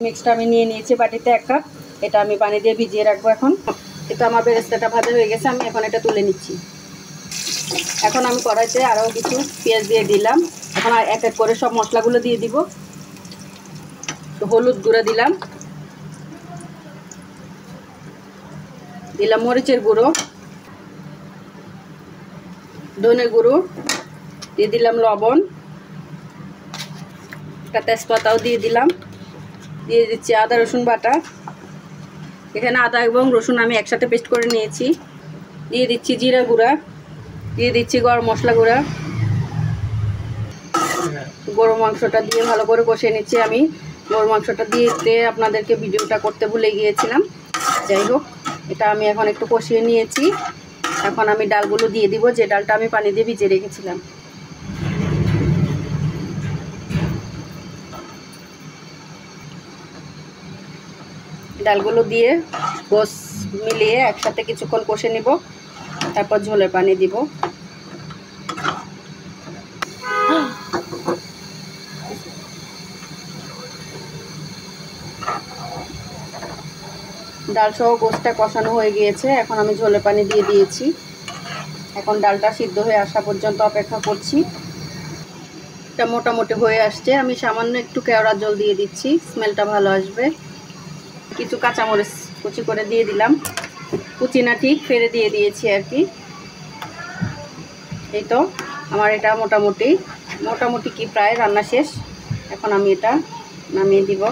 মিক্সটা আমি নিয়ে নিয়েছি বাটিতে 1 কাপ। এটা আমি পানি দিয়ে ভিজিয়ে রাখবো। এখন এটা আমার বেরেস্তাটা ভাজা হয়ে গেছে, আমি এখন এটা তুলে নিচ্ছি। এখন আমি কড়াইতে আরও কিছু পেঁয়াজ দিয়ে দিলাম। এখন এক এক করে সব মশলাগুলো দিয়ে দিব। হলুদ গুঁড়ো দিলাম মরিচের গুঁড়ো, ধনে গুঁড়ো দিয়ে দিলাম, লবণ, একটা তেজপাতাও দিয়ে দিলাম। দিয়ে দিচ্ছি আদা রসুন বাটা। এখানে আদা এবং রসুন আমি একসাথে পেস্ট করে নিয়েছি। দিয়ে দিচ্ছি জিরা গুঁড়া, দিয়ে দিচ্ছি গরম মশলা গুঁড়া। গরু মাংসটা দিয়ে ভালো করে কষিয়ে নিচ্ছি। আমি গরু মাংসটা দিতে আপনাদেরকে ভিডিওটা করতে ভুলে গিয়েছিলাম। যাই হোক, এটা আমি এখন একটু কষিয়ে নিয়েছি। এখন আমি ডালগুলো দিয়ে দিব, যে ডালটা আমি পানি দিয়ে ভিজিয়ে রেখেছিলাম। ডালগুলো দিয়ে গোস মিলিয়ে একসাথে কিছুক্ষণ কষে নিব, তারপর ঝোলের পানি দিব। ডাল সহ গোসটা কষানো হয়ে গিয়েছে। এখন আমি ঝোলের পানি দিয়ে দিয়েছি। এখন ডালটা সিদ্ধ হয়ে আসা পর্যন্ত অপেক্ষা করছি। এটা মোটামুটি হয়ে আসছে। আমি সামান্য একটু কেওড়ার জল দিয়ে দিচ্ছি, স্মেলটা ভালো আসবে। কিছু কাঁচামরিচ কুচি করে দিয়ে দিলাম, কুচি না ঠিক ফেলে দিয়ে দিয়েছি আর কি। এই তো আমার এটা মোটামুটি কি প্রায় রান্না শেষ। এখন আমি এটা নামিয়ে দিব।